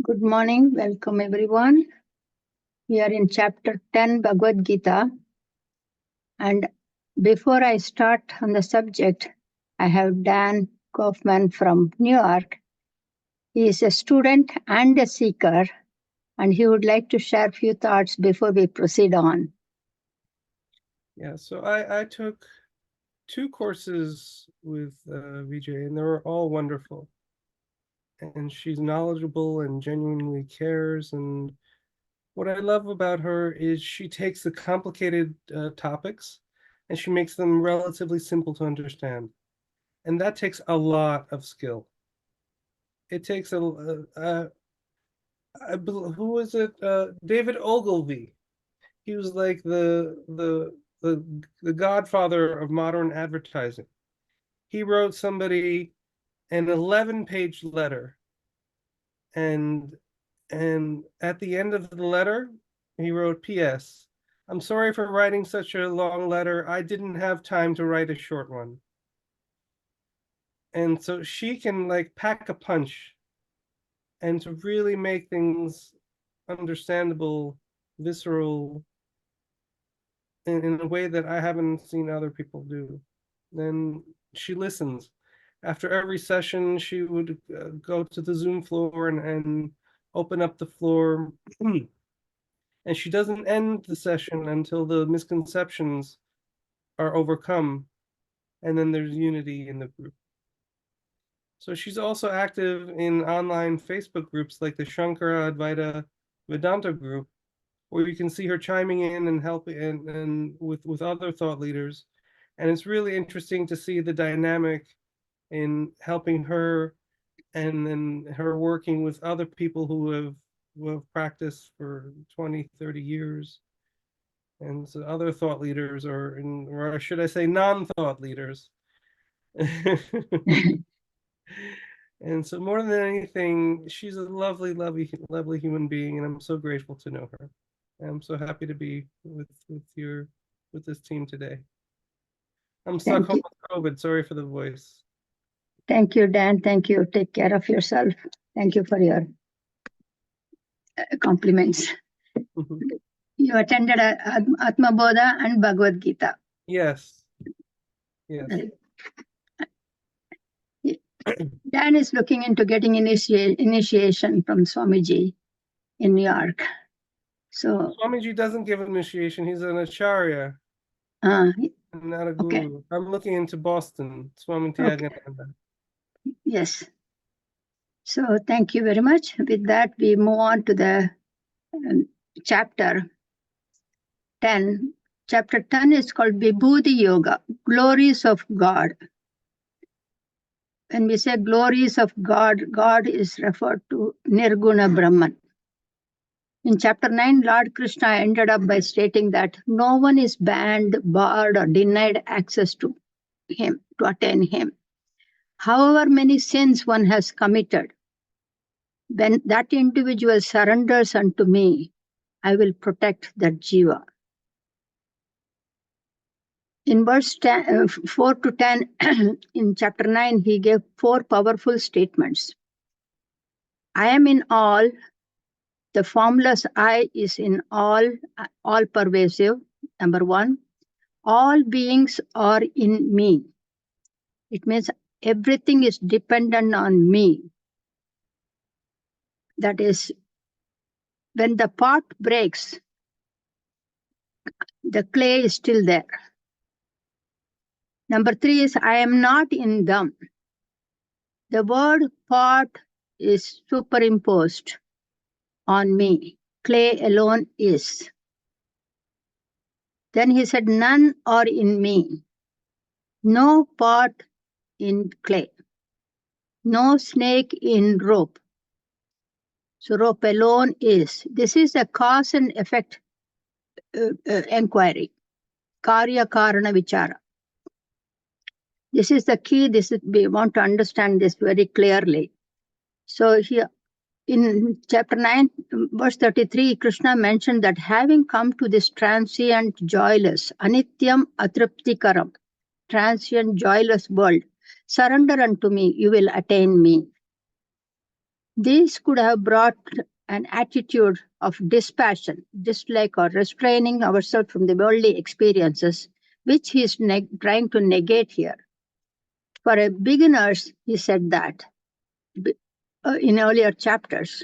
Good morning, welcome everyone. We are in chapter 10 Bhagavad Gita, and before I start on the subject, I have Dan Kaufman from New York. He is a student and a seeker, and he would like to share a few thoughts before we proceed on. Yeah, so I took 2 courses with Vijay, and they were all wonderful. And she's knowledgeable and genuinely cares. And what I love about her is she takes the complicated topics and she makes them relatively simple to understand. And that takes a lot of skill. It takes who was it? David Ogilvy. He was like the godfather of modern advertising. He wrote somebody an 11-page letter, and at the end of the letter, he wrote, P.S. I'm sorry for writing such a long letter. I didn't have time to write a short one. And so she can like pack a punch and to really make things understandable, visceral, in a way that I haven't seen other people do. Then she listens. After every session, she would go to the Zoom floor and open up the floor. And she doesn't end the session until the misconceptions are overcome. And then there's unity in the group. So she's also active in online Facebook groups like the Shankara Advaita Vedanta group, where you can see her chiming in and helping and with other thought leaders. And it's really interesting to see the dynamic in helping her and then her working with other people who have practiced for 20, 30 years. And so other thought leaders, or should I say non-thought leaders. And so more than anything, she's a lovely, lovely, lovely human being, and I'm so grateful to know her. I'm so happy to be with this team today. I'm stuck home with COVID. Sorry for the voice. Thank you, Dan. Thank you. Take care of yourself. Thank you for your compliments. You attended Atma Bodha and Bhagavad Gita. Yes. Yes. Dan is looking into getting initiation from Swamiji in New York. So Swamiji doesn't give initiation. He's an acharya, not a guru. Okay. I'm looking into Boston, Swami Tyagananda. Yes. So thank you very much. With that, we move on to the chapter 10. Chapter 10 is called Vibhuti Yoga, Glories of God. When we say glories of God, God is referred to Nirguna Brahman. In chapter 9, Lord Krishna ended up by stating that no one is banned, barred, or denied access to him, to attain him. However many sins one has committed, when that individual surrenders unto me, I will protect that jiva. In verse 4 to 10, in chapter 9, he gave 4 powerful statements. I am in all. The formless I is in all pervasive. Number 1. All beings are in me. It means everything is dependent on me. That is, when the pot breaks, the clay is still there. Number 3 is I am not in them. The word pot is superimposed on me. Clay alone is. Then he said, none are in me. No pot in clay. No snake in rope. So rope alone is. This is a cause and effect inquiry. Karya Karana Vichara. This is the key. We want to understand this very clearly. So here in chapter 9, verse 33, Krishna mentioned that having come to this transient, joyless, Anithyam, Athruptikaram, transient, joyless world, surrender unto me, you will attain me. This could have brought an attitude of dispassion, dislike or restraining ourselves from the worldly experiences, which he is trying to negate here. For a beginners, he said that in earlier chapters.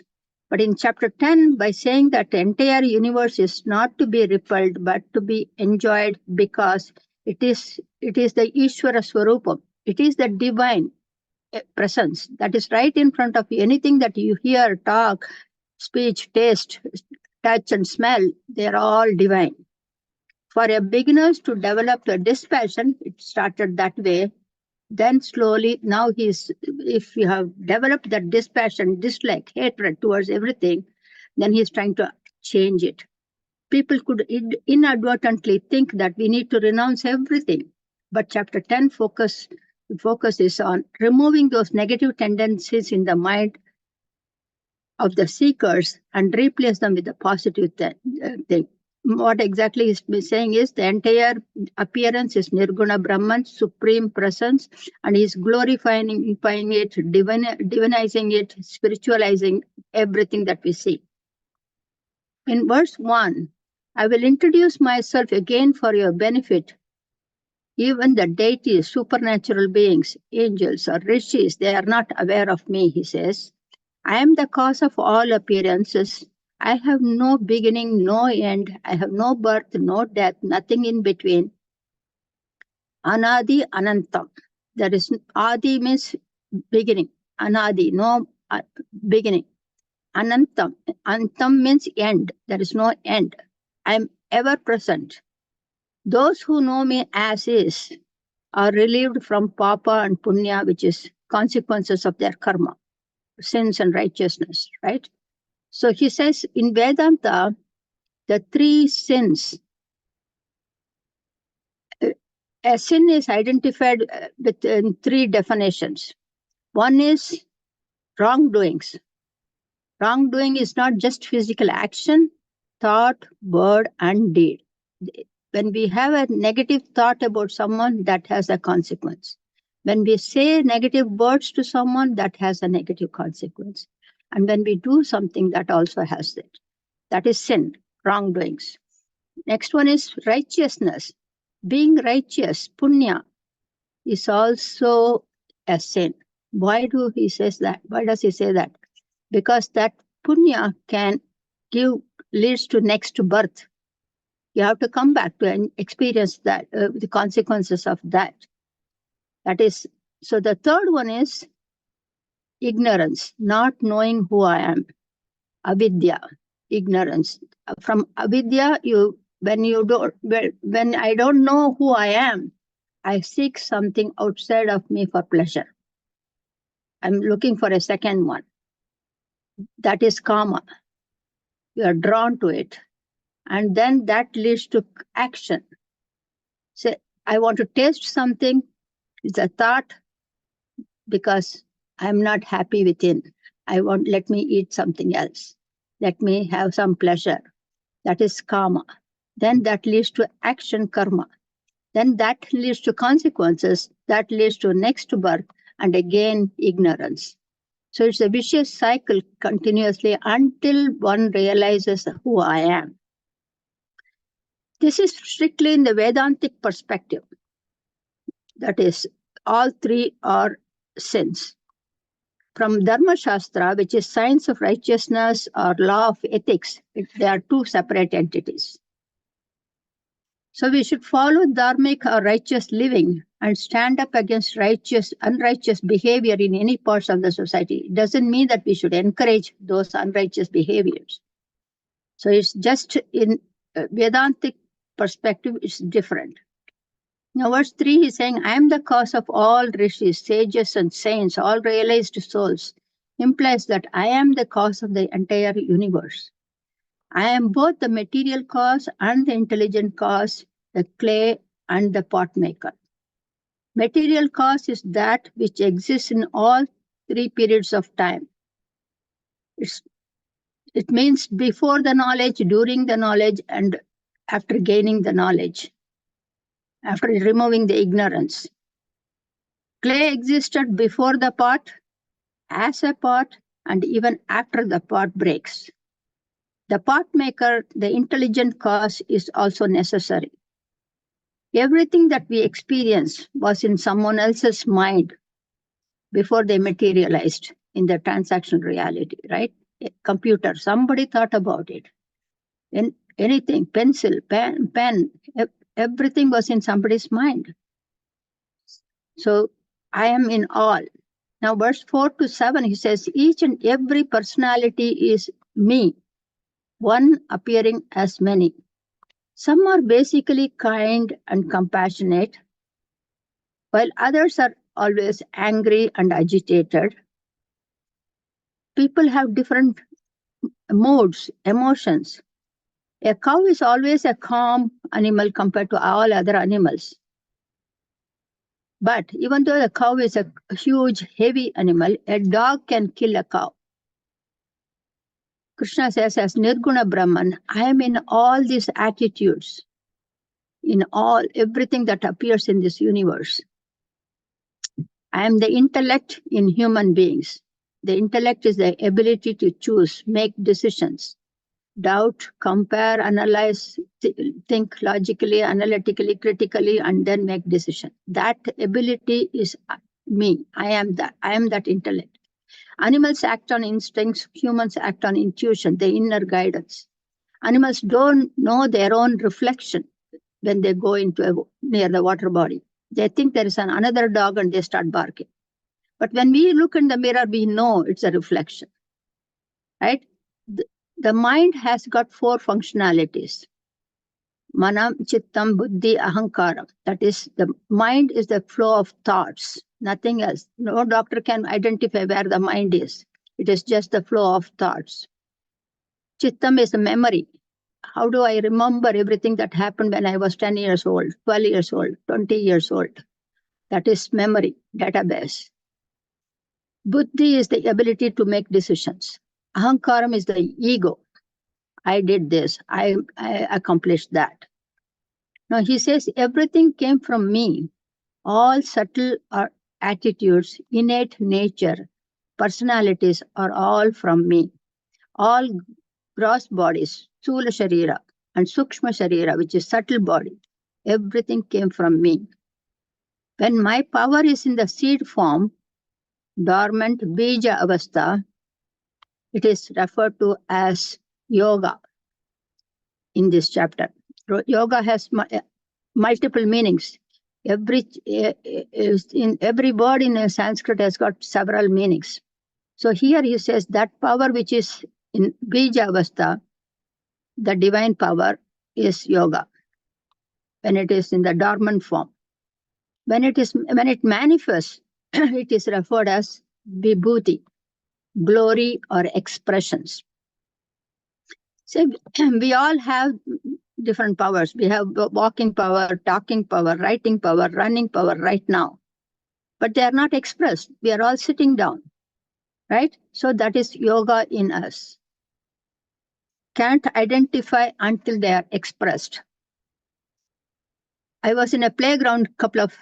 But in chapter 10, by saying that the entire universe is not to be repelled, but to be enjoyed because it is the Ishvara Swarupam. It is the divine presence that is right in front of you. Anything that you hear, talk, speech, taste, touch, and smell, they are all divine. For a beginners to develop the dispassion, it started that way. Then slowly, now if you have developed that dispassion, dislike, hatred towards everything, then he's trying to change it. People could inadvertently think that we need to renounce everything. But chapter 10 focus is on removing those negative tendencies in the mind of the seekers and replace them with the positive thing. What exactly he's saying is the entire appearance is Nirguna Brahman, supreme presence, and he's glorifying it, divinizing it, spiritualizing everything that we see. In verse 1, I will introduce myself again for your benefit. Even the deities, supernatural beings, angels or rishis, they are not aware of me, he says. I am the cause of all appearances. I have no beginning, no end. I have no birth, no death, nothing in between. Anadi Anantam. There is Adi means beginning. Anadi, no beginning. Anantam. Antam means end. There is no end. I am ever present. Those who know me as is are relieved from papa and punya, which is consequences of their karma, sins and righteousness, right? So he says in Vedanta, the three sins, a sin is identified with three definitions. One is wrongdoings. Wrongdoing is not just physical action, thought, word, and deed. When we have a negative thought about someone, that has a consequence. When we say negative words to someone, that has a negative consequence. And when we do something, that also has it. That is sin, wrongdoings. Next one is righteousness. Being righteous, punya, is also a sin. Why does he say that? Because that punya can leads to next birth. You have to come back to experience that, the consequences of that. That is, so the third one is ignorance, not knowing who I am. Avidya, ignorance. From avidya, when I don't know who I am, I seek something outside of me for pleasure. I'm looking for a second one. That is kama. You are drawn to it. And then that leads to action. So I want to taste something. It's a thought because I'm not happy within. Let me eat something else. Let me have some pleasure. That is kama. Then that leads to action, karma. Then that leads to consequences. That leads to next birth and again ignorance. So it's a vicious cycle continuously until one realizes who I am. This is strictly in the Vedantic perspective. That is, all three are sins. From Dharma Shastra, which is science of righteousness or law of ethics, they are two separate entities. So we should follow dharmic or righteous living and stand up against unrighteous behavior in any parts of the society. It doesn't mean that we should encourage those unrighteous behaviors. So it's just in Vedantic perspective, it's different. Now, verse 3, he's saying, I am the cause of all rishis, sages, and saints, all realized souls, implies that I am the cause of the entire universe. I am both the material cause and the intelligent cause, the clay and the pot maker. Material cause is that which exists in all three periods of time. It means before the knowledge, during the knowledge, and after gaining the knowledge, after removing the ignorance. Clay existed before the pot, as a pot, and even after the pot breaks. The pot maker, the intelligent cause, is also necessary. Everything that we experience was in someone else's mind before they materialized in the transactional reality, right? A computer, somebody thought about it. Anything, pencil, pen, everything was in somebody's mind. So I am in all. Now, verse 4 to 7, he says, each and every personality is me, one appearing as many. Some are basically kind and compassionate, while others are always angry and agitated. People have different moods, emotions. A cow is always a calm animal compared to all other animals. But even though the cow is a huge, heavy animal, a dog can kill a cow. Krishna says, as Nirguna Brahman, I am in all these attitudes, in everything that appears in this universe. I am the intellect in human beings. The intellect is the ability to choose, make decisions, doubt, compare, analyze, think logically, analytically, critically, and then make decision. That ability is me. I am that intellect. Animals act on instincts, humans act on intuition, the inner guidance. Animals don't know their own reflection when they go near the water body. They think there is another dog and they start barking. But when we look in the mirror, we know it's a reflection, right? The mind has got 4 functionalities. Manam, Chittam, Buddhi, Ahankaram. That is, the mind is the flow of thoughts, nothing else. No doctor can identify where the mind is. It is just the flow of thoughts. Chittam is a memory. How do I remember everything that happened when I was 10 years old, 12 years old, 20 years old? That is memory, database. Buddhi is the ability to make decisions. Ahankaram is the ego. I did this, I accomplished that. Now he says, everything came from me. All subtle attitudes, innate nature, personalities are all from me. All gross bodies, Sthula Sharira and Sukshma Sharira, which is subtle body, everything came from me. When my power is in the seed form, dormant Beeja avastha, it is referred to as yoga in this chapter. Yoga has multiple meanings. Every word in Sanskrit has got several meanings. So here he says that power which is in Beeja avastha, the divine power, is yoga. When it is in the dormant form, when it manifests, it is referred as Vibhuti, glory or expressions. So we all have different powers. We have walking power, talking power, writing power, running power right now. But they are not expressed. We are all sitting down, right? So that is yoga in us. Can't identify until they are expressed. I was in a playground a couple of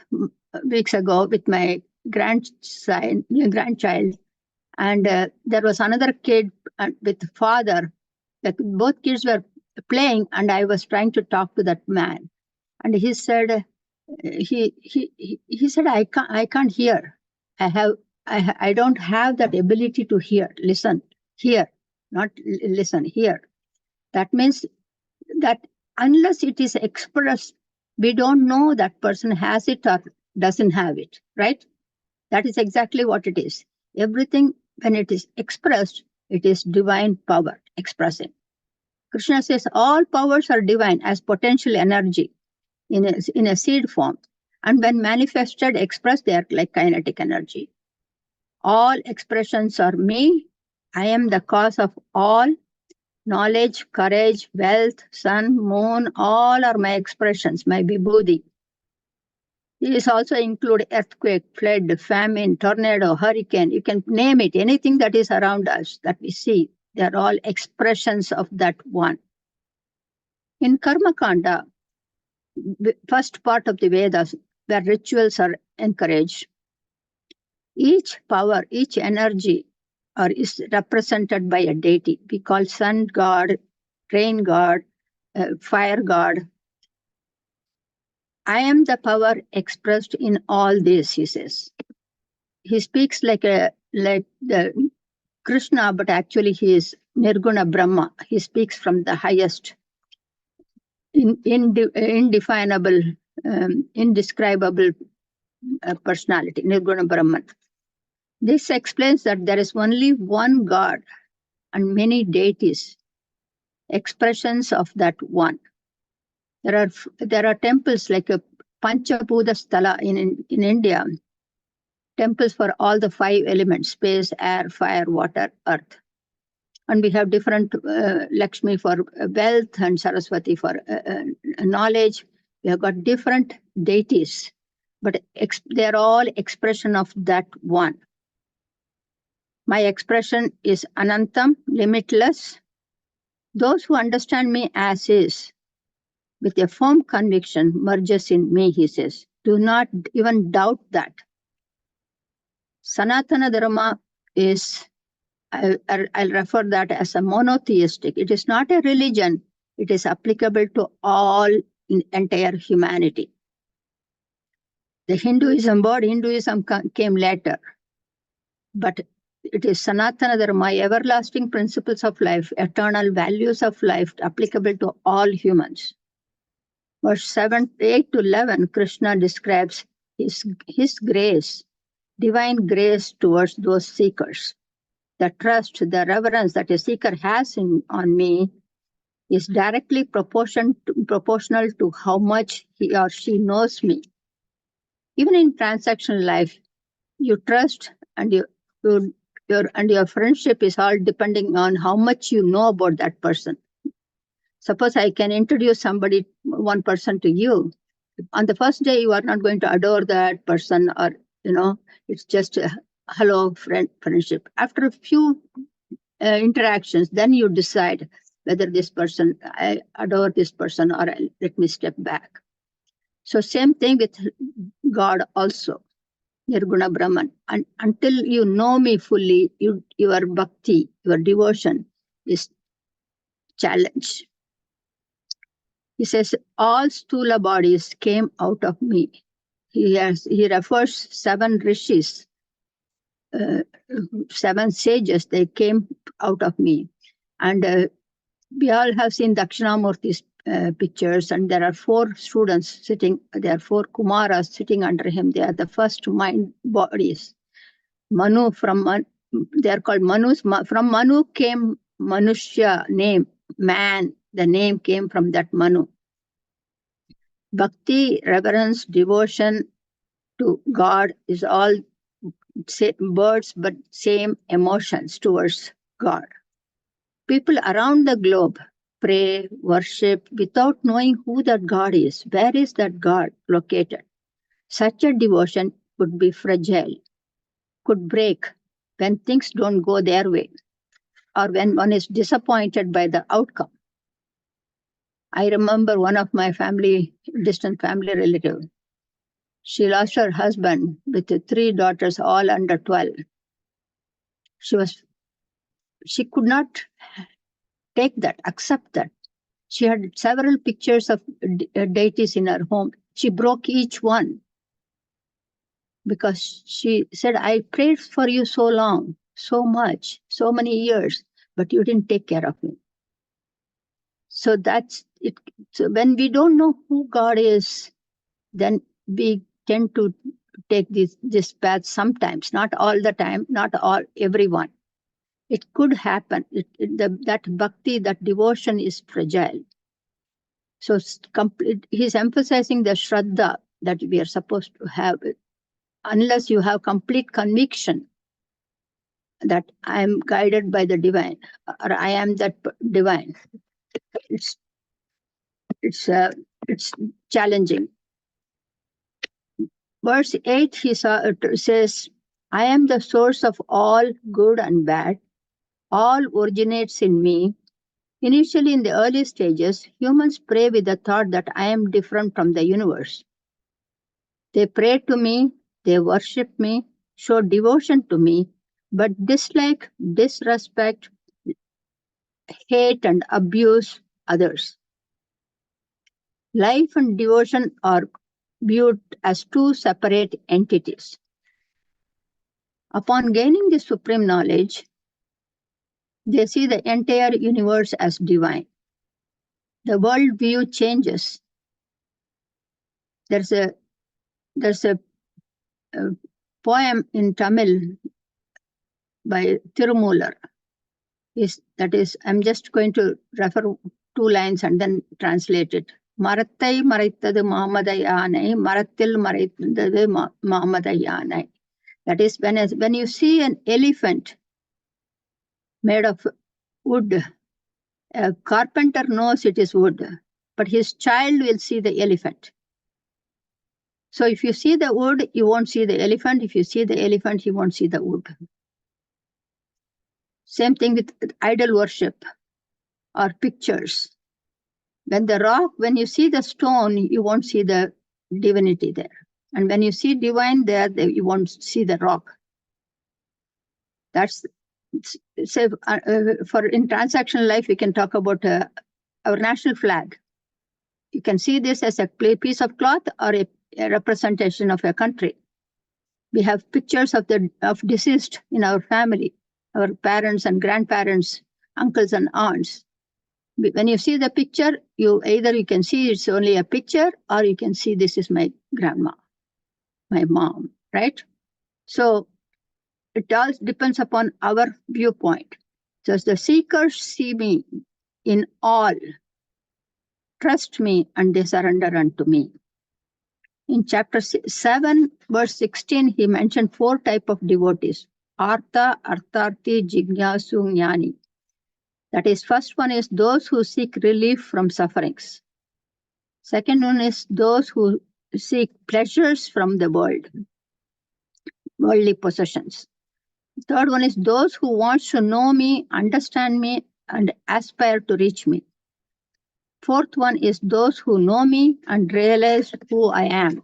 weeks ago with my grandchild, and there was another kid with father. Both kids were playing, and I was trying to talk to that man, and he said, he said, I can't hear. I don't have that ability to hear. Listen, hear, not listen, hear. That means that unless it is expressed, we don't know that person has it or doesn't have it, right? That is exactly what it is. Everything, when it is expressed, it is divine power expressing. Krishna says all powers are divine as potential energy in a seed form. And when manifested, expressed, they are like kinetic energy. All expressions are me. I am the cause of all. Knowledge, courage, wealth, sun, moon, all are my expressions, my Vibhuti. These also include earthquake, flood, famine, tornado, hurricane. You can name it, anything that is around us that we see. They are all expressions of that one. In Karma Kanda, the first part of the Vedas, where rituals are encouraged, each power, each energy is represented by a deity. We call sun god, rain god, fire god. I am the power expressed in all this, he says. He speaks like the Krishna, but actually he is Nirguna Brahma. He speaks from the highest, indefinable, indescribable personality, Nirguna Brahman. This explains that there is only one God and many deities, expressions of that one. There are temples like a Panchabhuta Sthala in India, temples for all the 5 elements, space, air, fire, water, earth. And we have different Lakshmi for wealth and Saraswati for knowledge. We have got different deities, but they are all expression of that one. My expression is Anantam, limitless. Those who understand me as is, with a firm conviction, merges in me, he says. Do not even doubt that. Sanatana Dharma is, I'll refer that as a monotheistic. It is not a religion. It is applicable to all in entire humanity. The Hinduism came later, but it is Sanatana Dharma, everlasting principles of life, eternal values of life, applicable to all humans. Verse 8 to 11, Krishna describes his grace, divine grace towards those seekers. The trust, the reverence that a seeker has on me is directly proportional to how much he or she knows me. Even in transactional life, you trust and your friendship is all depending on how much you know about that person. Suppose I can introduce one person to you. On the first day, you are not going to adore that person, or it's just a hello friendship. After a few interactions, then you decide whether I adore this person, or let me step back. So same thing with God also, Nirguna Brahman. And until you know me fully, your bhakti, your devotion is challenged. He says, all sthula bodies came out of me. He refers 7 rishis, 7 sages, they came out of me. And we all have seen Dakshinamurti's pictures, and there are 4 students sitting, there are 4 Kumaras sitting under him. They are the first mind bodies. Manu they are called Manus. From Manu came Manushya, name, man. The name came from that Manu. Bhakti, reverence, devotion to God is all words, but same emotions towards God. People around the globe pray, worship without knowing who that God is. Where is that God located? Such a devotion could be fragile, could break when things don't go their way, or when one is disappointed by the outcome. I remember one of my distant family relatives. She lost her husband with 3 daughters, all under 12. She could not take that, accept that. She had several pictures of deities in her home. She broke each one because she said, I prayed for you so long, so much, so many years, but you didn't take care of me. So that's it. So when we don't know who God is, then we tend to take this path sometimes, not all the time, not everyone. It could happen. That bhakti, that devotion is fragile. So he's emphasizing the shraddha, that we are supposed to have, unless you have complete conviction that I am guided by the divine, or I am that divine. It's challenging. Verse 8, says, I am the source of all good and bad. All originates in me. Initially, in the early stages, humans pray with the thought that I am different from the universe. They pray to me, they worship me, show devotion to me, but dislike, disrespect, hate, and abuse others. Life and devotion are viewed as two separate entities. Upon gaining the supreme knowledge, they see the entire universe as divine. The world view changes. There's a poem in Tamil by Tirumular. I'm just going to refer 2 lines and then translate it. Marattai maraitthadu maamadai aanai, marattil maraitthadu maamadai aanai. That is, when you see an elephant made of wood, a carpenter knows it is wood, but his child will see the elephant. So if you see the wood, you won't see the elephant. If you see the elephant, you won't see the wood. Same thing with idol worship or pictures. When you see the stone, you won't see the divinity there. And when you see divine there, you won't see the rock. That's, say, for in transactional life, we can talk about our national flag. You can see this as a piece of cloth or a representation of a country. We have pictures of deceased in our family, our parents and grandparents, uncles and aunts. When you see the picture, you can see it's only a picture, or you can see this is my grandma, my mom, right? So it all depends upon our viewpoint. So as the seekers see me in all, trust me, and they surrender unto me. In chapter 7, verse 16, he mentioned 4 types of devotees: Artha, Artharthi, Jignasu, Jnani. That is, first one is those who seek relief from sufferings. Second one is those who seek pleasures from the world, worldly possessions. Third one is those who want to know me, understand me, and aspire to reach me. Fourth one is those who know me and realize who I am.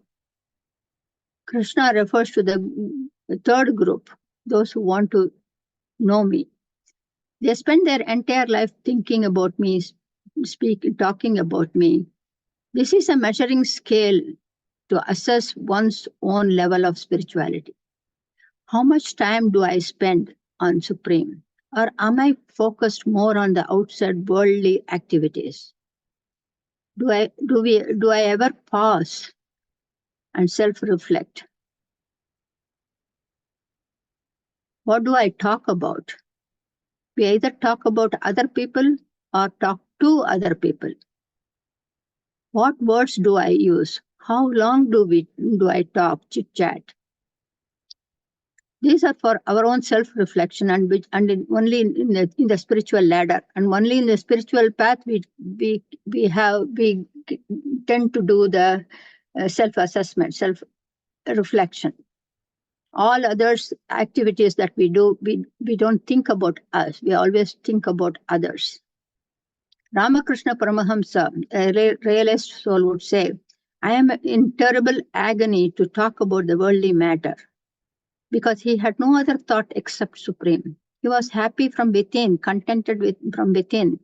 Krishna refers to the third group, those who want to know me. They spend their entire life thinking about me, talking about me. This is a measuring scale to assess one's own level of spirituality. How much time do I spend on Supreme? Or am I focused more on the outside worldly activities? Do I ever pause and self-reflect? What do I talk about? We either talk about other people or talk to other people. What words do I use? How long do I talk, chit-chat? These are for our own self-reflection, and only in the spiritual ladder, and only in the spiritual path we tend to do the self-assessment, self-reflection. All others activities that we do, we don't think about us. We always think about others. Ramakrishna Paramahamsa, a realist soul, would say, I am in terrible agony to talk about the worldly matter, because he had no other thought except Supreme. He was happy from within, contented from within.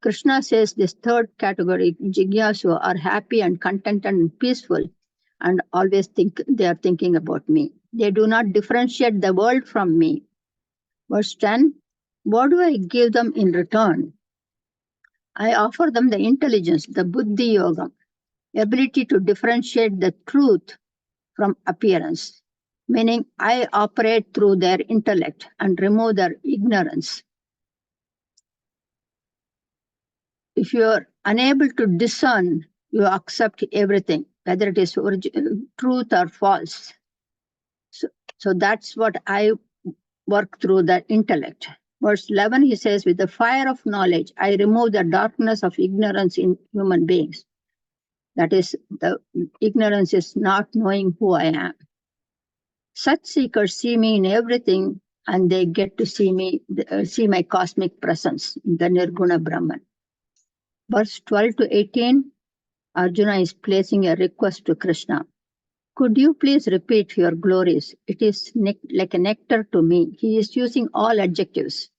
Krishna says this third category, Jignasu, are happy and contented and peaceful, and always they are thinking about me. They do not differentiate the world from me. Verse 10, what do I give them in return? I offer them the intelligence, the Buddhi Yogam, ability to differentiate the truth from appearance, meaning I operate through their intellect and remove their ignorance. If you are unable to discern, you accept everything. whether it is truth or false. So that's what I work through the intellect. Verse 11, he says, with the fire of knowledge, I remove the darkness of ignorance in human beings. That is, the ignorance is not knowing who I am. Such seekers see me in everything, and they get to see me, see my cosmic presence, the Nirguna Brahman. Verse 12 to 18, Arjuna is placing a request to Krishna. Could you please repeat your glories? It is like a nectar to me. He is using all adjectives.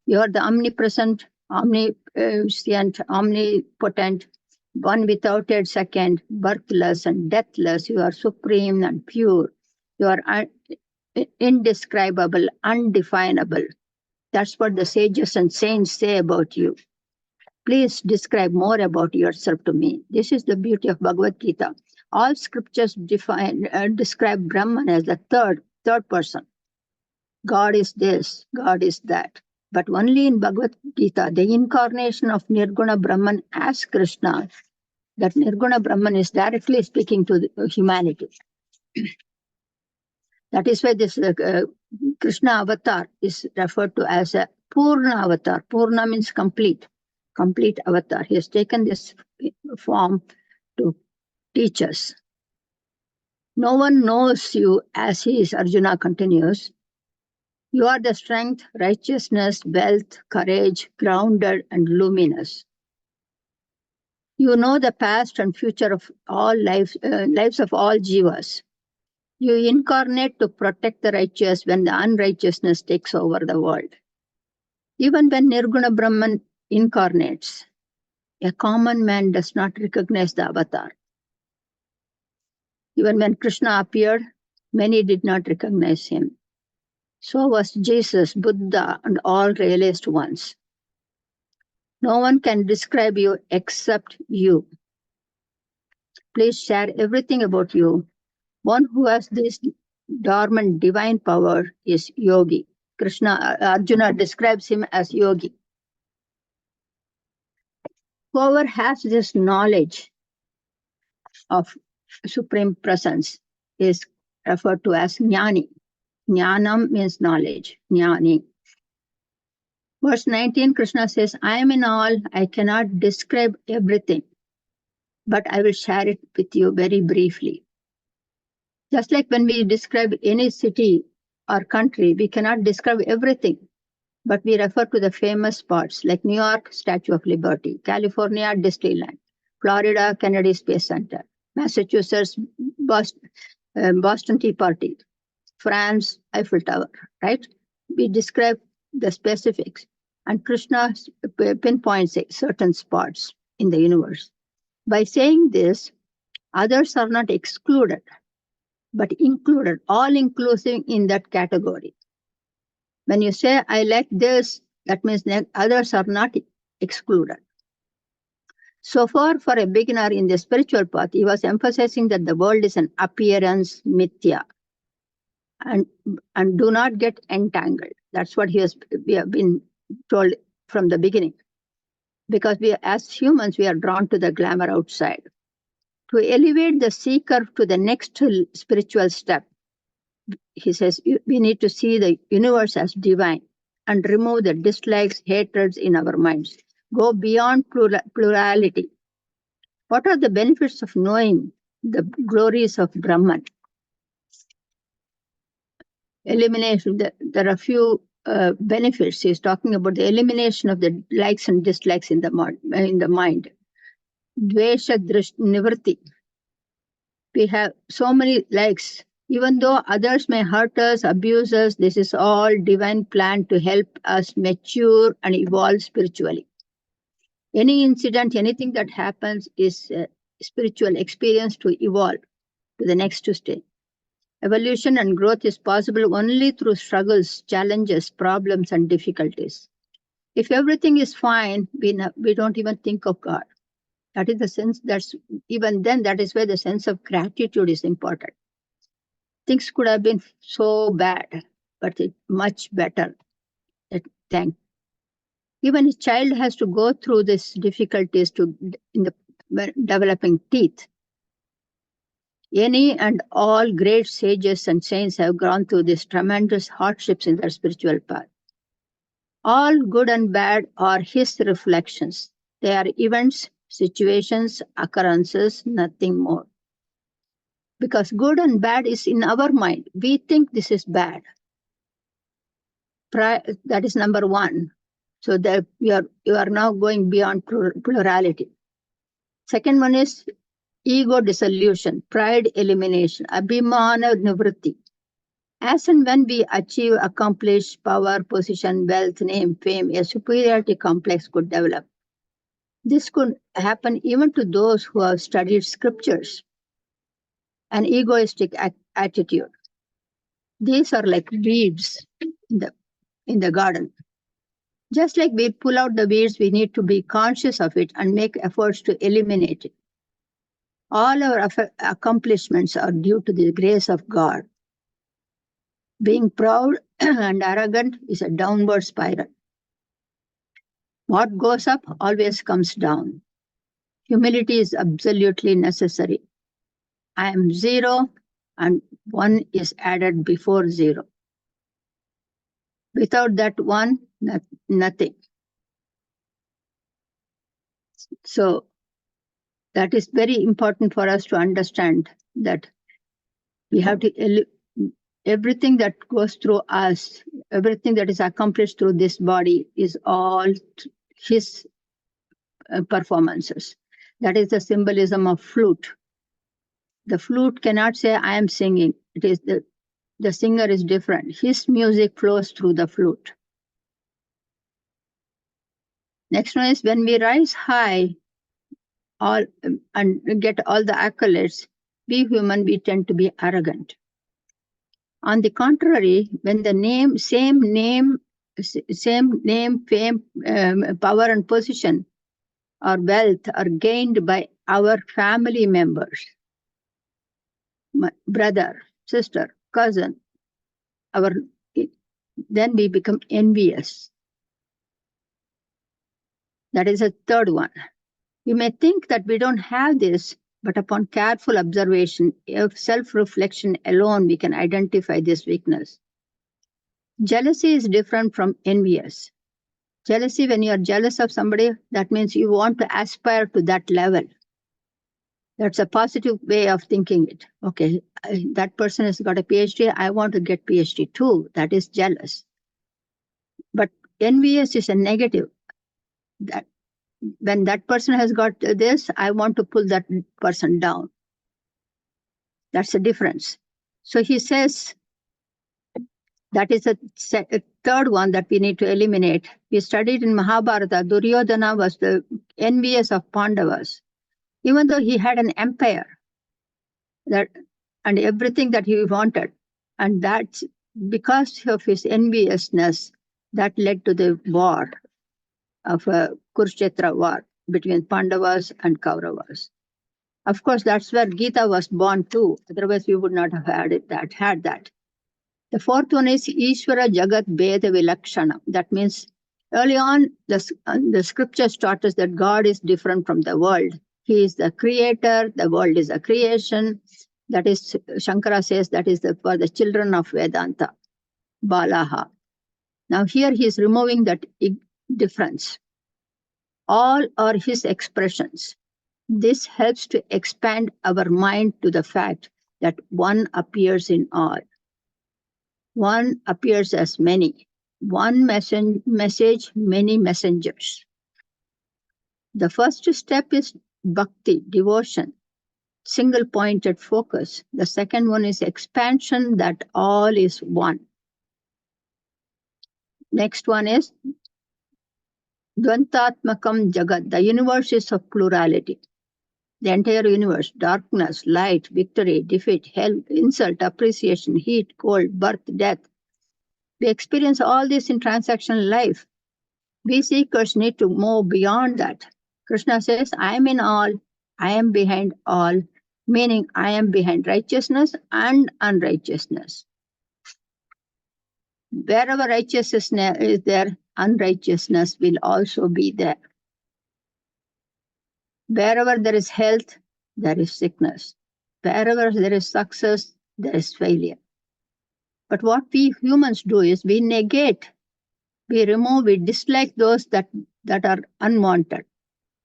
You are the omnipresent, omniscient, omnipotent, one without a second, birthless and deathless. You are supreme and pure. You are indescribable, undefinable. That's what the sages and saints say about you. Please describe more about yourself to me. This is the beauty of Bhagavad Gita. All scriptures describe Brahman as the third person. God is this, God is that. But only in Bhagavad Gita, the incarnation of Nirguna Brahman as Krishna, that Nirguna Brahman is directly speaking to humanity. That is why this Krishna avatar is referred to as a Purna avatar. Purna means complete avatar. He has taken this form to teach us. No one knows you as he is, Arjuna continues. You are the strength, righteousness, wealth, courage, grounded and luminous. You know the past and future of all lives of all jivas. You incarnate to protect the righteous when the unrighteousness takes over the world. Even when Nirguna Brahman incarnates, a common man does not recognize the avatar. Even when Krishna appeared, many did not recognize him. So was Jesus, Buddha, and all realized ones. No one can describe you except you. Please share everything about you. One who has this dormant divine power is yogi. Arjuna describes him as yogi. Whoever has this knowledge of supreme presence is referred to as jnani. Jnanam means knowledge, jnani. Verse 19, Krishna says, I am in all, I cannot describe everything, but I will share it with you very briefly. Just like when we describe any city or country, we cannot describe everything, but we refer to the famous spots like New York, Statue of Liberty, California, Disneyland, Florida, Kennedy Space Center, Massachusetts, Boston Tea Party, France, Eiffel Tower, right? We describe the specifics, and Krishna pinpoints certain spots in the universe. By saying this, others are not excluded, but included, all inclusive in that category. When you say, I like this, that means that others are not excluded. So far, for a beginner in the spiritual path, he was emphasizing that the world is an appearance mithya. And do not get entangled. That's what we have been told from the beginning. Because as humans, we are drawn to the glamour outside. To elevate the seeker to the next spiritual step, he says, we need to see the universe as divine and remove the dislikes, hatreds in our minds. Go beyond plurality. What are the benefits of knowing the glories of Brahman? Elimination, there are a few benefits. He's talking about the elimination of the likes and dislikes in the mind. Dvesha, Nvritti. We have so many likes. Even though others may hurt us, abuse us, this is all divine plan to help us mature and evolve spiritually. Any incident, anything that happens is a spiritual experience to evolve to the next stage. Evolution and growth is possible only through struggles, challenges, problems, and difficulties. If everything is fine, we don't even think of God. That is the sense, even then, that is where the sense of gratitude is important. Things could have been so bad, but it's much better. Thank. Even a child has to go through these difficulties in the developing teeth. Any and all great sages and saints have gone through these tremendous hardships in their spiritual path. All good and bad are his reflections. They are events, situations, occurrences, nothing more. Because good and bad is in our mind. We think this is bad. That is number one. So that you are now going beyond plurality. Second one is ego dissolution, pride elimination, Abimana, Nvritti. As and when we achieve, accomplish power, position, wealth, name, fame, a superiority complex could develop. This could happen even to those who have studied scriptures. An egoistic attitude. These are like weeds in the garden. Just like we pull out the weeds, we need to be conscious of it and make efforts to eliminate it. All our accomplishments are due to the grace of God. Being proud and arrogant is a downward spiral. What goes up always comes down. Humility is absolutely necessary. I am zero and one is added before zero. Without that one, nothing. So that is very important for us to understand that we have to, everything that goes through us, everything that is accomplished through this body is all his performances. That is the symbolism of flute. The flute cannot say, I am singing. It is the singer is different. His music flows through the flute. Next one is when we rise high and get all the accolades, we human, we tend to be arrogant. On the contrary, when the same name, fame, power and position or wealth are gained by our family members, my brother, sister, cousin, then we become envious. That is a third one. We may think that we don't have this, but upon careful observation, of self-reflection alone, we can identify this weakness. Jealousy is different from envious. Jealousy, when you are jealous of somebody, that means you want to aspire to that level. That's a positive way of thinking it. Okay, that person has got a PhD, I want to get PhD too. That is jealous. But envious is a negative. That when that person has got this, I want to pull that person down. That's the difference. So he says that is a third one that we need to eliminate. We studied in Mahabharata, Duryodhana was the envious of Pandavas. Even though he had an empire and everything that he wanted, and that's because of his enviousness that led to the war of Kurukshetra war between Pandavas and Kauravas. Of course, that's where Gita was born too. Otherwise, we would not have had that. The fourth one is Ishvara Jagat Beda Vilakshana. That means early on, the scriptures taught us that God is different from the world. He is the creator, the world is a creation. That is, Shankara says, that is for the children of Vedanta, Balaha. Now here he is removing that difference. All are his expressions. This helps to expand our mind to the fact that one appears in all. One appears as many. One message, many messengers. The first step is Bhakti, devotion, single-pointed focus. The second one is expansion, that all is one. Next one is Dvantatmakam Jagat. The universe is of plurality. The entire universe, darkness, light, victory, defeat, help, insult, appreciation, heat, cold, birth, death. We experience all this in transactional life. We seekers need to move beyond that. Krishna says, I am in all, I am behind all, meaning I am behind righteousness and unrighteousness. Wherever righteousness is there, unrighteousness will also be there. Wherever there is health, there is sickness. Wherever there is success, there is failure. But what we humans do is we negate, we remove, we dislike those that are unwanted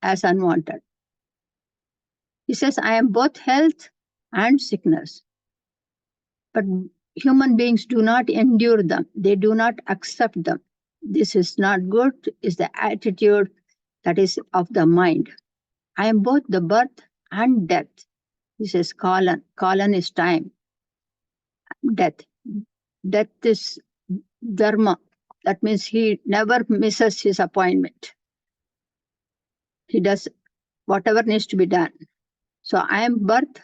as unwanted. He says, I am both health and sickness. But human beings do not endure them. They do not accept them. This is not good, is the attitude that is of the mind. I am both the birth and death. This is Kalan. Kalan is time. Death. Death is dharma. That means he never misses his appointment. He does whatever needs to be done. So I am birth.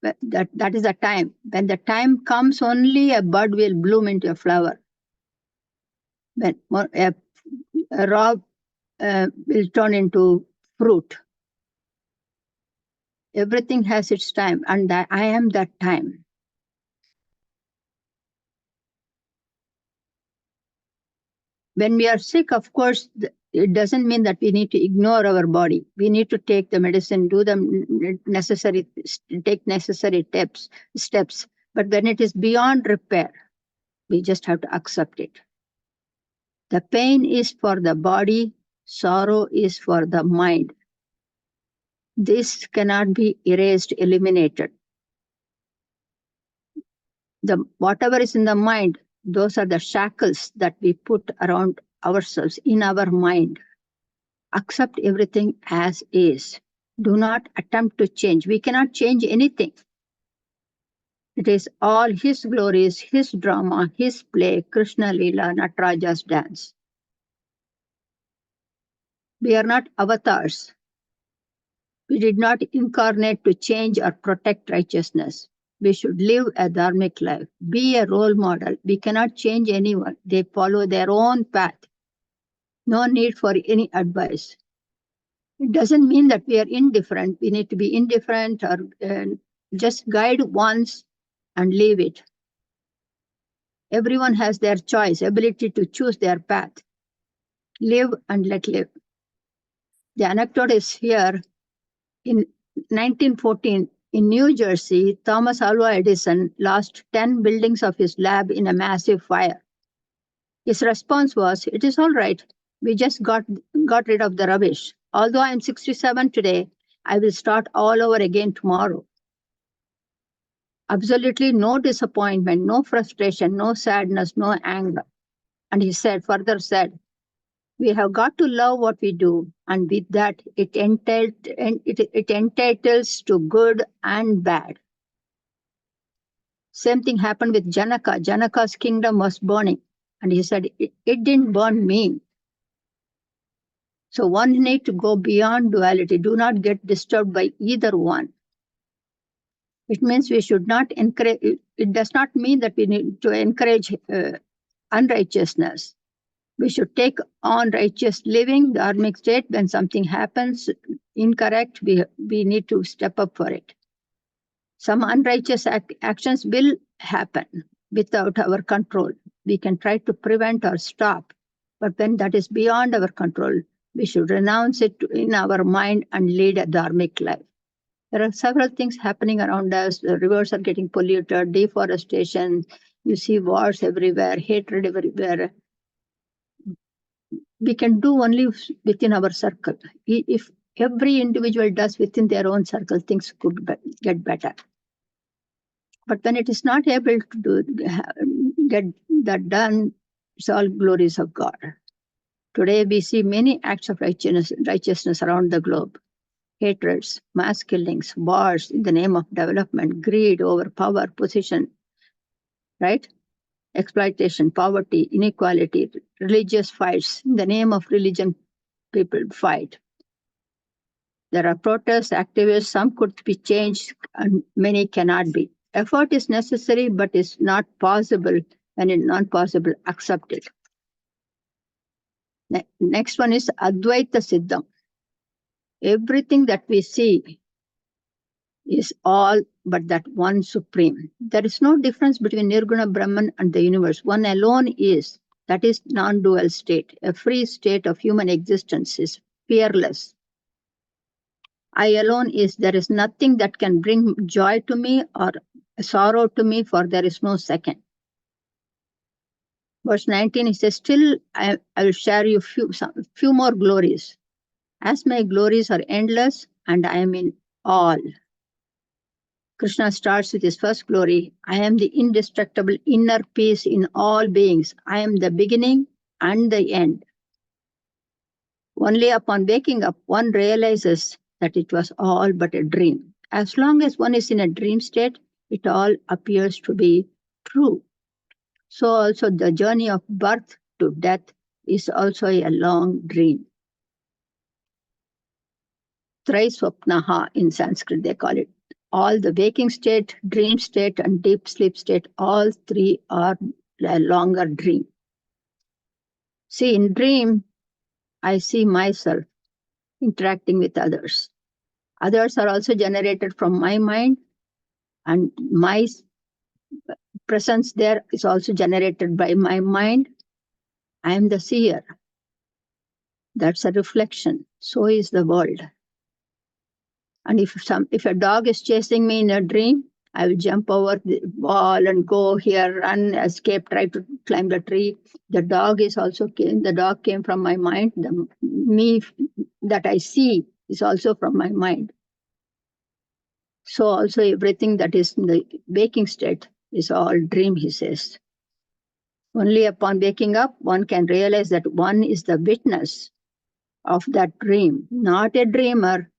That is the time. When the time comes, only a bud will bloom into a flower. When a raw will turn into fruit. Everything has its time, and I am that time. When we are sick, of course, it doesn't mean that we need to ignore our body. We need to take the medicine, do the necessary, take necessary steps. But when it is beyond repair, we just have to accept it. The pain is for the body, sorrow is for the mind. This cannot be erased, eliminated. Whatever is in the mind, those are the shackles that we put around ourselves in our mind. Accept everything as is. Do not attempt to change. We cannot change anything. It is all his glories, his drama, his play, Krishna Leela, Nataraja's dance. We are not avatars. We did not incarnate to change or protect righteousness. We should live a dharmic life, be a role model. We cannot change anyone. They follow their own path. No need for any advice. It doesn't mean that we are indifferent. We need to be indifferent or just guide once and leave it. Everyone has their choice, ability to choose their path. Live and let live. The anecdote is here. In 1914, in New Jersey, Thomas Alva Edison lost 10 buildings of his lab in a massive fire. His response was, it is all right. We just got rid of the rubbish. Although I'm 67 today, I will start all over again tomorrow. Absolutely no disappointment, no frustration, no sadness, no anger. And he further said, we have got to love what we do, and with that, it entitles to good and bad. Same thing happened with Janaka. Janaka's kingdom was burning, and he said, it didn't burn me. So one need to go beyond duality. Do not get disturbed by either one. It means we should not encourage, it does not mean that we need to encourage unrighteousness. We should take on righteous living, the dharmic state. When something happens incorrect, we need to step up for it. Some unrighteous actions will happen without our control. We can try to prevent or stop, but when that is beyond our control, we should renounce it in our mind and lead a dharmic life. There are several things happening around us. The rivers are getting polluted, deforestation, you see wars everywhere, hatred everywhere. We can do only within our circle. If every individual does within their own circle, things could get better. But when it is not able to get that done, it's all glories of God. Today we see many acts of righteousness around the globe. Hatreds, mass killings, wars in the name of development, greed over power, position, right? Exploitation, poverty, inequality, religious fights. In the name of religion, people fight. There are protests, activists, some could be changed and many cannot be. Effort is necessary, but is not possible. When it's not possible, accept it. Next one is Advaita Siddham. Everything that we see is all but that one supreme. There is no difference between Nirguna Brahman and the universe. One alone is. That is non-dual state. A free state of human existence is fearless. I alone is, there is nothing that can bring joy to me or sorrow to me, for there is no second. Verse 19, he says, still I will share you few more glories, as my glories are endless and I am in all. Krishna starts with his first glory. I am the indestructible inner peace in all beings. I am the beginning and the end. Only upon waking up, one realizes that it was all but a dream. As long as one is in a dream state, it all appears to be true. So also the journey of birth to death is also a long dream. Traiswapnaha in Sanskrit, they call it. All the waking state, dream state, and deep sleep state, all three are a longer dream. See, in dream, I see myself interacting with others. Others are also generated from my mind, and my presence there is also generated by my mind. I am the seer. That's a reflection. So is the world. And if a dog is chasing me in a dream, I will jump over the wall and go here, run, escape, try to climb the tree. The dog came from my mind. The me that I see is also from my mind. So also everything that is in the waking state is all dream, he says. Only upon waking up, one can realize that one is the witness of that dream, not a dreamer,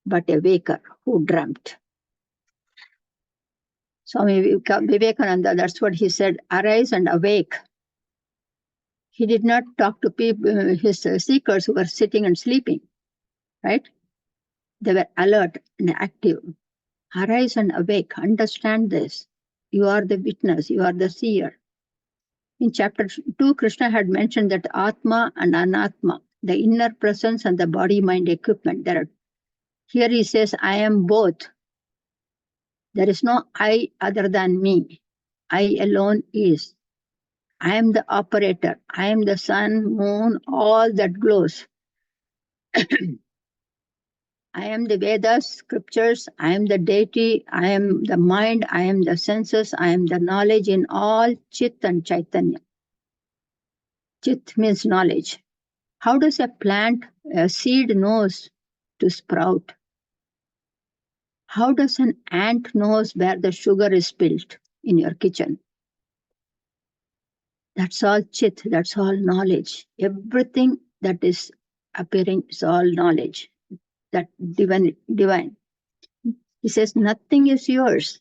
but a waker who dreamt. Swami Vivekananda, that's what he said, arise and awake. He did not talk to people, his seekers who were sitting and sleeping, right? They were alert and active. Arise and awake, understand this. You are the witness, you are the seer. In chapter 2, Krishna had mentioned that Atma and Anatma, the inner presence and the body-mind equipment. Here he says, I am both. There is no I other than me. I alone is. I am the operator. I am the sun, moon, all that glows. I am the Vedas, scriptures. I am the deity. I am the mind. I am the senses. I am the knowledge in all Chit and Chaitanya. Chit means knowledge. How does a plant, a seed knows to sprout? How does an ant knows where the sugar is spilled in your kitchen? That's all Chit, that's all knowledge. Everything that is appearing is all knowledge, that divine. He says, nothing is yours.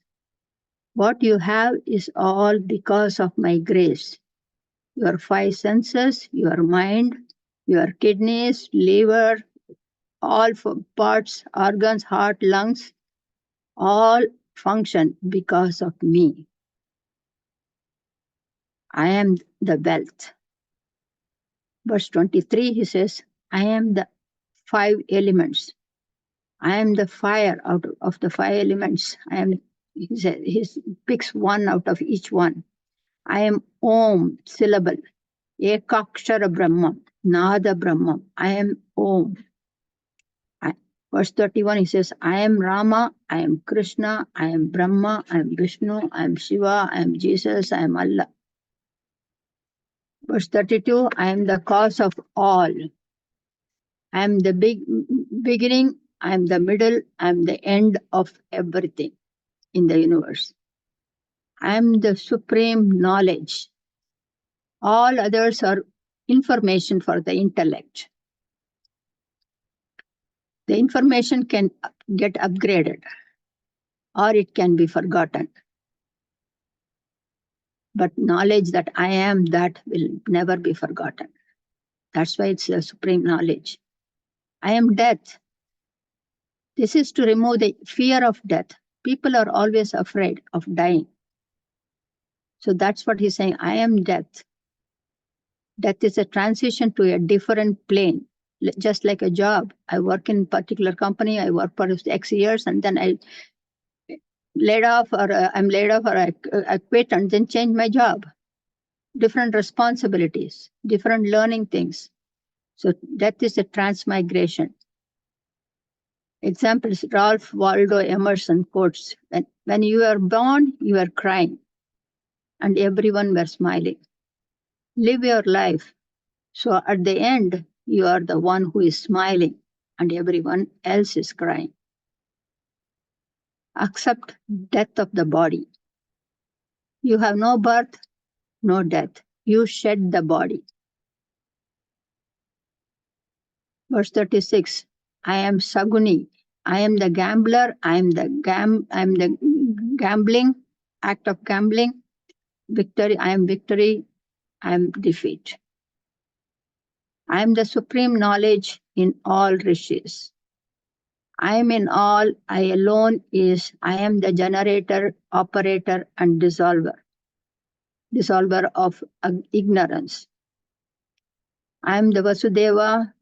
What you have is all because of my grace. Your 5 senses, your mind, your kidneys, liver, all parts, organs, heart, lungs, all function because of me. I am the wealth. Verse 23, he says, I am the 5 elements. I am the fire out of the 5 elements. He picks one out of each one. I am Om, syllable. Ekakshara Brahman, Nada Brahman. I am Om. Verse 31, he says, I am Rama, I am Krishna, I am Brahma, I am Vishnu, I am Shiva, I am Jesus, I am Allah. Verse 32, I am the cause of all. I am the beginning, I am the middle, I am the end of everything in the universe. I am the supreme knowledge. All others are information for the intellect. The information can get upgraded or it can be forgotten. But knowledge that I am, that will never be forgotten. That's why it's the supreme knowledge. I am death. This is to remove the fear of death. People are always afraid of dying. So that's what he's saying. I am death. Death is a transition to a different plane, just like a job. I work in a particular company, I work for X years, and then I'm laid off or I quit and then change my job. Different responsibilities, different learning things. So death is a transmigration. Examples, Ralph Waldo Emerson quotes, when you are born, you are crying, and everyone were smiling. Live your life. So at the end, you are the one who is smiling, and everyone else is crying. Accept death of the body. You have no birth, no death. You shed the body. Verse 36, I am Saguni. I am the gambler. I am the gambling, act of gambling. Victory, I am victory. I am defeat. I am the supreme knowledge in all rishis. I am in all, I alone is, I am the generator, operator, and dissolver of ignorance. I am the Vasudeva.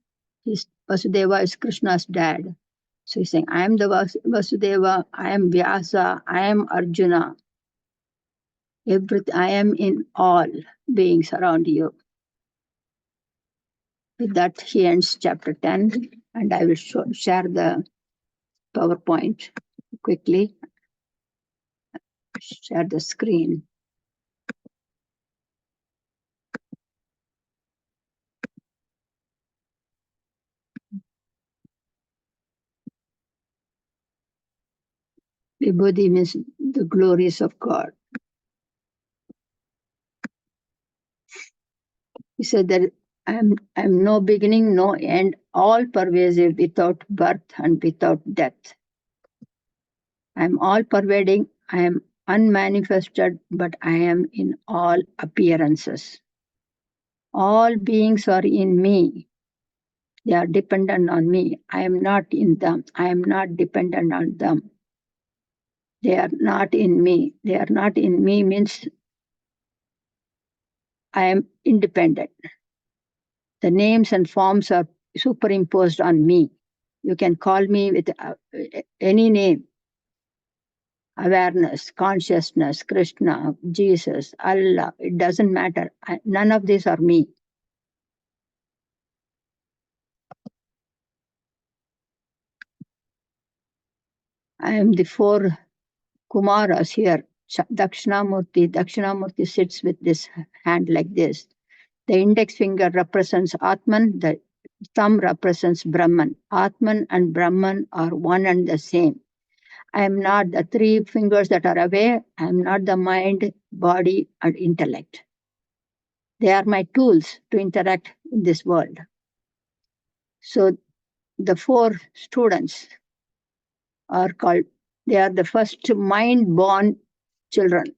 Vasudeva is Krishna's dad. So he's saying, I am the Vasudeva, I am Vyasa, I am Arjuna. I am in all beings around you. With that, he ends chapter 10, and I will share the PowerPoint quickly. Share the screen. Vibhuti means the glories of God. He said that I am no beginning, no end, all pervasive, without birth and without death. I am all pervading, I am unmanifested, but I am in all appearances. All beings are in me. They are dependent on me. I am not in them. I am not dependent on them. They are not in me. They are not in me means I am independent. The names and forms are superimposed on me. You can call me with any name. Awareness, consciousness, Krishna, Jesus, Allah, it doesn't matter. None of these are me. I am the four Kumaras here. Dakshinamurti sits with this hand like this. The index finger represents Atman, the thumb represents Brahman. Atman and Brahman are one and the same. I am not the three fingers that are away. I am not the mind, body, and intellect. They are my tools to interact in this world. So the four students are called, they are the first mind-born children.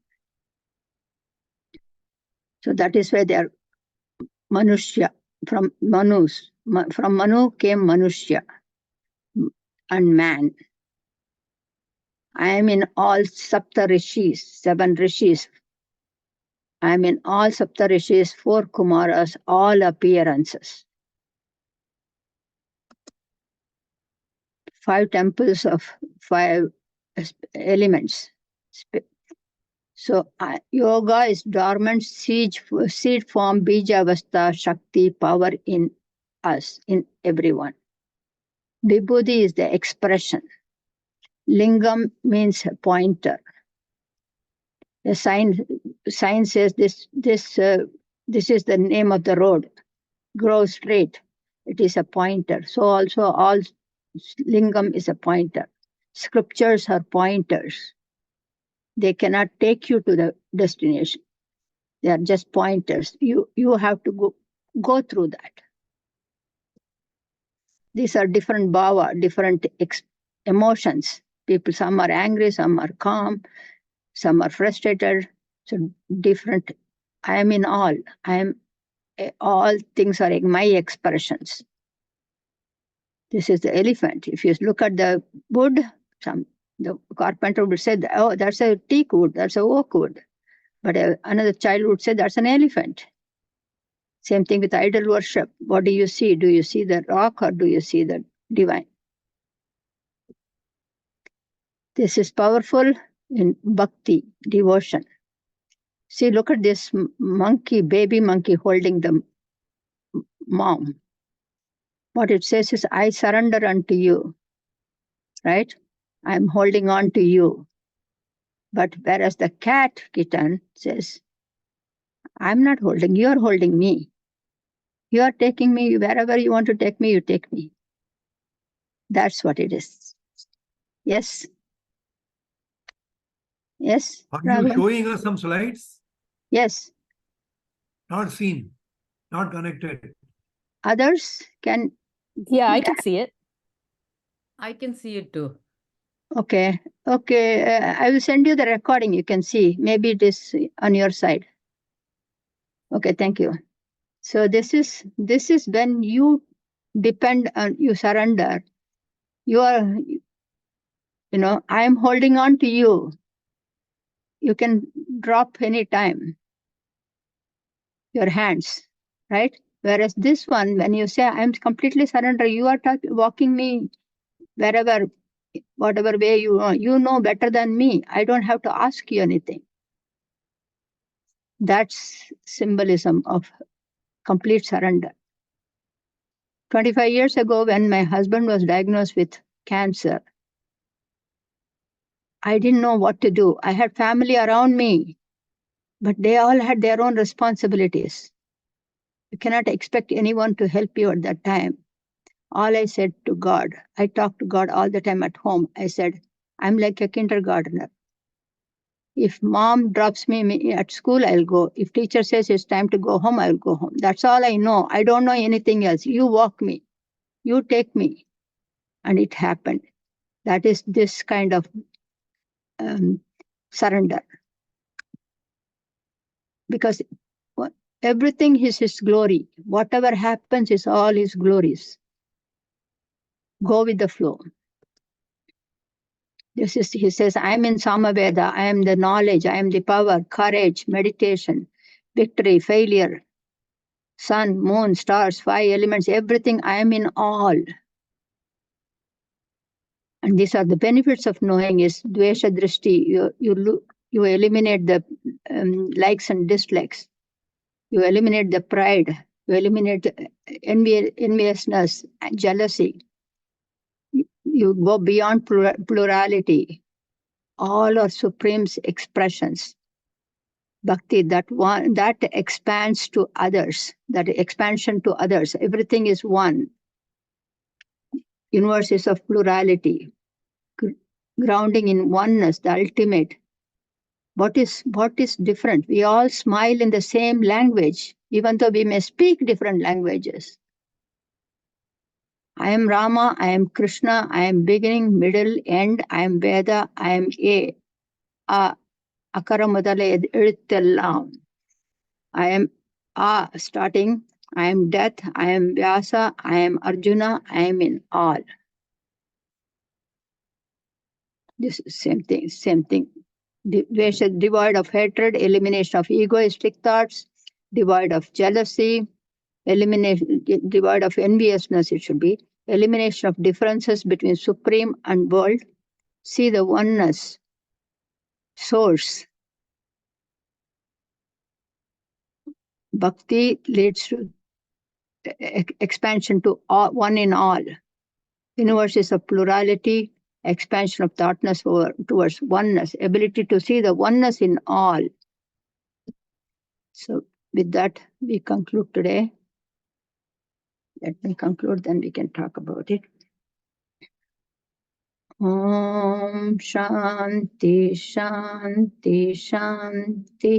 So that is why they are Manushya, from Manus. From Manu came Manushya and man. I am in all Sapta Rishis, 7 Rishis. I am in all Sapta Rishis, 4 Kumaras, all appearances. 5 temples of 5 elements. So yoga is dormant seed form, Beeja, avastha, Shakti, power in us, in everyone. Vibhuti is the expression. Lingam means pointer. The sign says this is the name of the road. Grow straight. It is a pointer. So also all lingam is a pointer. Scriptures are pointers. They cannot take you to the destination. They are just pointers. You have to go through that. These are different bhava, different emotions. People, some are angry, some are calm, some are frustrated. So different. I am in all. I am all things are my expressions. This is the elephant. If you look at the wood, the carpenter would say, oh, that's a teak wood, that's a oak wood. But another child would say, that's an elephant. Same thing with idol worship. What do you see? Do you see the rock or do you see the divine? This is powerful in bhakti, devotion. See, look at this monkey, baby monkey holding the mom. What it says is, I surrender unto you. right? I'm holding on to you. But whereas the cat kitten says, I'm not holding, you're holding me. You are taking me wherever you want to take me, you take me. That's what it is. Yes. Yes. Are you Raghavan? showing us some slides? Yes. Not seen, not connected. Others can. Yeah, I can see it. I can see it too. Okay. Okay. I will send you the recording. You can see. Maybe it is on your side. Okay. Thank you. So this is when you depend on, you surrender. You are, I am holding on to you. You can drop any time your hands, right? Whereas this one, when you say, I'm completely surrender, you are walking me wherever, whatever way you know better than me. I don't have to ask you anything. That's symbolism of complete surrender. 25 years ago, when my husband was diagnosed with cancer, I didn't know what to do. I had family around me, but they all had their own responsibilities. You cannot expect anyone to help you at that time. All I said to God, I talk to God all the time at home. I said, I'm like a kindergartner. If mom drops me at school, I'll go. If teacher says it's time to go home, I'll go home. That's all I know. I don't know anything else. You walk me. You take me. And it happened. That is this kind of surrender. Because everything is his glory. Whatever happens is all his glories. Go with the flow. He says, I am in Samaveda. I am the knowledge. I am the power, courage, meditation, victory, failure, sun, moon, stars, 5 elements, everything. I am in all. And these are the benefits of knowing is Dvesha Drishti. You eliminate the likes and dislikes. You eliminate the pride. You eliminate enviousness, jealousy. You go beyond plurality. All are Supreme's expressions. Bhakti, that expands to others, that expansion to others. Everything is one. Universe is of plurality. Grounding in oneness, the ultimate. What is different? We all smile in the same language, even though we may speak different languages. I am Rama, I am Krishna, I am beginning, middle, end, I am Veda, I am Akara Mudale Eluthellam. I am starting, I am death, I am Vyasa, I am Arjuna, I am in all. This is same thing. Dvesha, devoid of hatred, elimination of egoistic thoughts, devoid of jealousy, elimination, devoid of enviousness, it should be, elimination of differences between supreme and world, see the oneness, source. Bhakti leads to expansion to all, one in all. Universe is of plurality, expansion of darkness towards oneness, ability to see the oneness in all. So with that, we conclude today. Let me conclude, then we can talk about it. Om Shanti Shanti Shanti.